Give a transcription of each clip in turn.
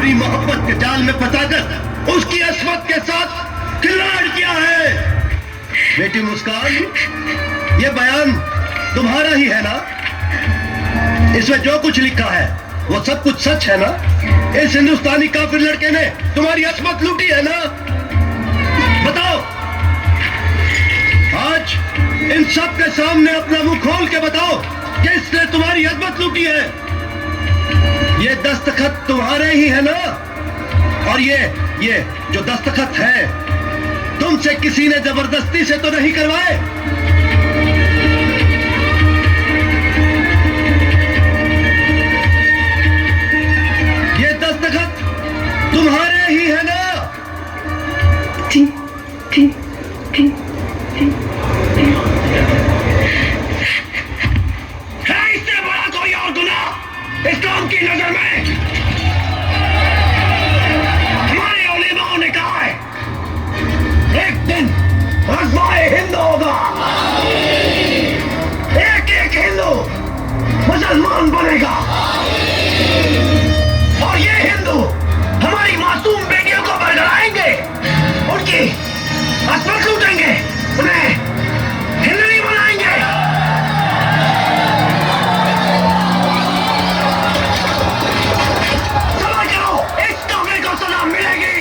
अपनी मोहब्बत के जाल में फंसाकर उसकी असमत के साथ खिलवाड़ किया है। बेटी मुस्कान, ये बयान तुम्हारा ही है ना? इसमें जो कुछ लिखा है वो सब कुछ सच है ना? इस हिंदुस्तानी काफिर लड़के ने तुम्हारी असमत लूटी है ना? बताओ, आज इन सब के सामने अपना मुंह खोल के बताओ कि इसने तुम्हारी अजमत लूटी है। ये दस्तखत तुम्हारे ही है ना? और ये जो दस्तखत है तुमसे किसी ने जबरदस्ती से तो नहीं करवाए? ये दस्तखत तुम्हारे ही है ना? है इससे बड़ा कोई और गुनाह इस्लाम की नजर में? हमारे उलेमाओं ने कहा है एक दिन गज़वाए हिंद होगा, एक एक हिंदू मुसलमान बनेगा और ये हिंदू हमारी मासूम बेटियों को बरगलाएंगे, उनकी असमत लूटेंगे, उन्हें हिंदू बनाएंगे। समझ लो, इस काफिर को सजा मिलेगी।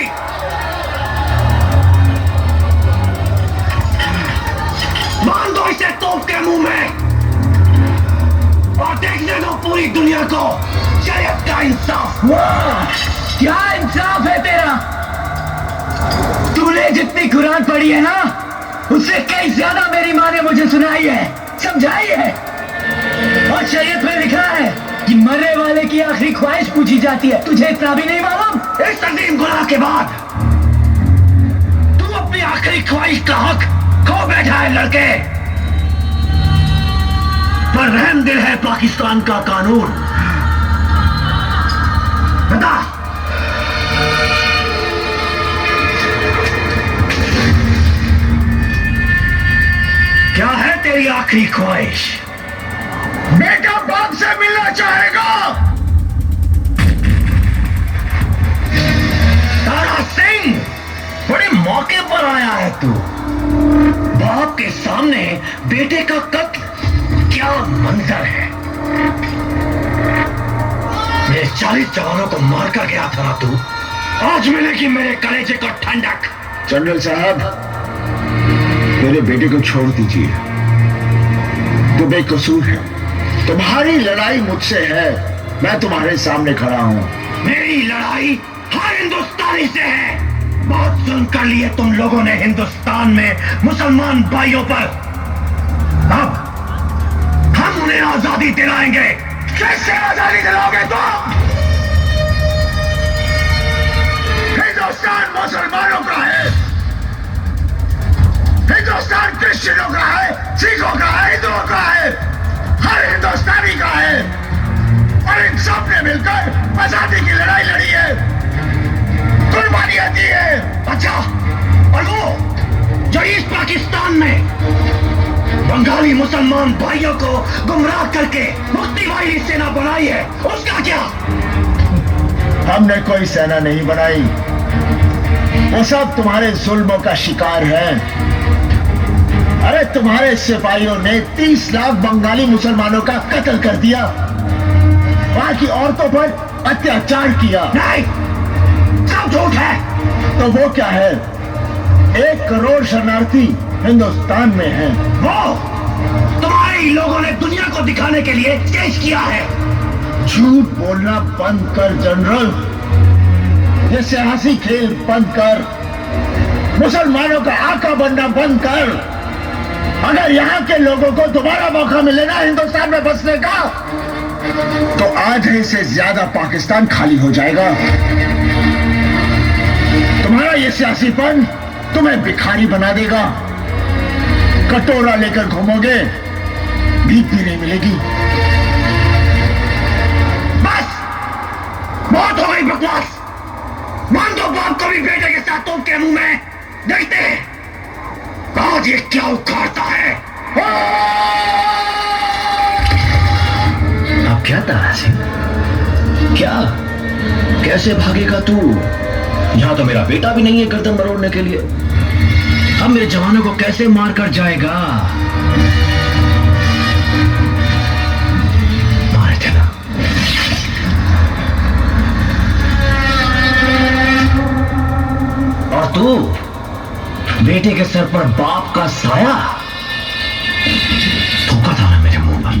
मान दो इसे तोप के मुंह में और देखने दो पूरी दुनिया को शरीयत का इंसाफ। वाह, क्या इंसाफ है तेरा। तूने जितनी कुरान पढ़ी है ना, उससे कई ज्यादा मेरी माँ ने मुझे सुनाई है, समझाई है। और शरीयत में लिखा है कि मरने वाले की आखिरी ख्वाहिश पूछी जाती है। तुझे इतना भी नहीं मालूम? इस तकलीफ गुनाह के बाद तू अपनी आखिरी ख्वाहिश का हक खो बैठा है लड़के। पर रहम दिल है पाकिस्तान का कानून। बता, क्या है तेरी आखिरी ख्वाहिश? बेटा बाप से मिलना चाहेगा? तारा सिंह, बड़े मौके पर आया है तू। बाप के सामने बेटे का कत्ल, क्या मंजर है। मेरे 40 जवानों को मारकर गया था ना तू, आज मिलेगी मेरे कलेजे को ठंडक। जनरल साहब, मेरे बेटे को छोड़ दीजिए। तो बेकसूर है। तुम्हारी लड़ाई मुझसे है, मैं तुम्हारे सामने खड़ा हूं। मेरी लड़ाई हर हिंदुस्तानी से है। बहुत जुल्म कर लिए तुम लोगों ने हिंदुस्तान में मुसलमान भाइयों पर। अब हम उन्हें आजादी दिलाएंगे। कैसे आजादी दिलाओगे तुम? हिंदुस्तान मुसलमानों का है, हिंदुस्तान क्रिश्चियनों का है, सिखों का है, हिंदुओं का है, हर हिंदुस्तानी का है। और इन सब ने मिलकर आजादी की लड़ाई लड़ी है, कुर्बानियां दी है। अच्छा, और वो जो ईस्ट पाकिस्तान में बंगाली मुसलमान भाइयों को गुमराह करके मुक्ति वाहिनी सेना बनाई है, उसका क्या? हमने कोई सेना नहीं बनाई, वो सब तुम्हारे जुल्मों का शिकार हैं। अरे तुम्हारे सिपाहियों ने 30 लाख बंगाली मुसलमानों का कत्ल कर दिया, वहां की औरतों पर अत्याचार किया। नहीं, सब झूठ है। तो वो क्या है? 1 करोड़ शरणार्थी हिंदुस्तान में हैं। वो तुम्हारे ही लोगों ने दुनिया को दिखाने के लिए पेश किया है। झूठ बोलना बंद कर जनरल, ये सियासी खेल बंद कर, मुसलमानों का आका बनना बंद कर। अगर यहाँ के लोगों को दोबारा मौका मिले ना हिंदुस्तान में बसने का, तो आधे से ज्यादा पाकिस्तान खाली हो जाएगा। तुम्हारा ये सियासीपन तुम्हें भिखारी बना देगा। कटोरा लेकर घूमोगे, भीख भी नहीं मिलेगी। बस, बहुत हो गई बकवास। मान दो बाप को भी बेटे के साथ तोप के मुंह में। देखते हैं आज ये क्या उखाड़ता है। अब क्या तारा सिंह, क्या कैसे भागेगा तू? यहां तो मेरा बेटा भी नहीं है गर्दन मरोड़ने के लिए। हम मेरे जवानों को कैसे मार कर जाएगा? मार देना। और तू बेटे के सर पर बाप का साया थूका था ना मेरे मुंह पर।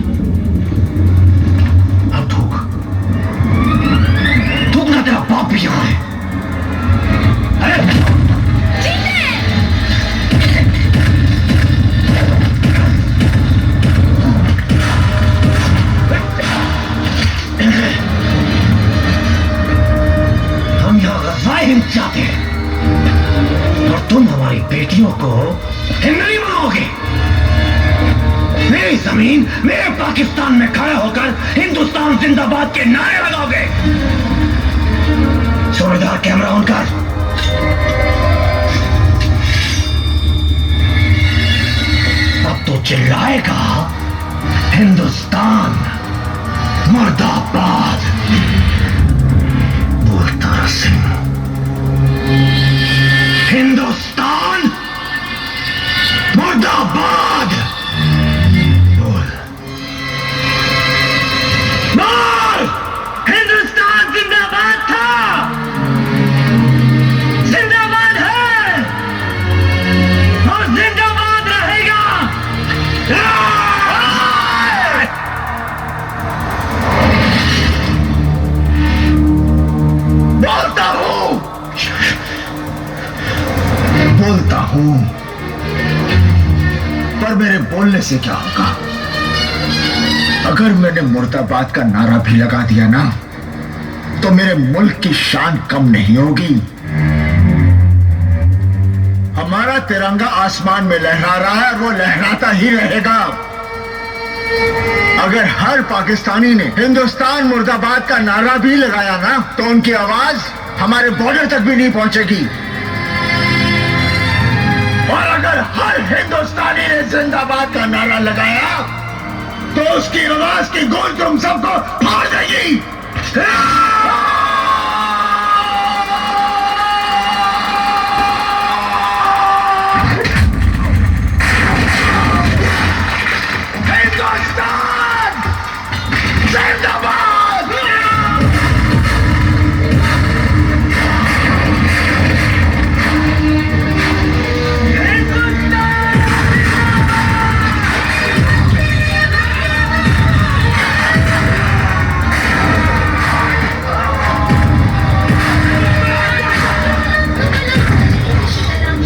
अब थूकना, तेरा बाप भी यहां है। अरे हम यहां गज़वाए हिंद चाहते हैं और तुम हमारी बेटियों को हिंदू बनाओगे। मेरी जमीन, मेरे पाकिस्तान में खड़े होकर हिंदुस्तान जिंदाबाद के नारे लगाओगे। सूबेदार कैमरा ऑन कर। अब तो चिल्लाएगा हिंदुस्तान मुर्दाबाद। बोलता रहा सिंह, हिंदुस्तान मुर्दाबाद। बोल बोल। हिंदुस्तान जिंदाबाद था, जिंदाबाद है और जिंदाबाद रहेगा। बोलता हूं पर मेरे बोलने से क्या होगा? अगर मैंने मुर्दाबाद का नारा भी लगा दिया ना तो मेरे मुल्क की शान कम नहीं होगी। हमारा तिरंगा आसमान में लहरा रहा है, वो लहराता ही रहेगा। अगर हर पाकिस्तानी ने हिंदुस्तान मुर्दाबाद का नारा भी लगाया ना तो उनकी आवाज हमारे बॉर्डर तक भी नहीं पहुंचेगी। और अगर हर हिंदुस्तानी ने जिंदाबाद का नारा लगाया तो उसकी आवाज की गूंज तुम सबको फाड़ देगी।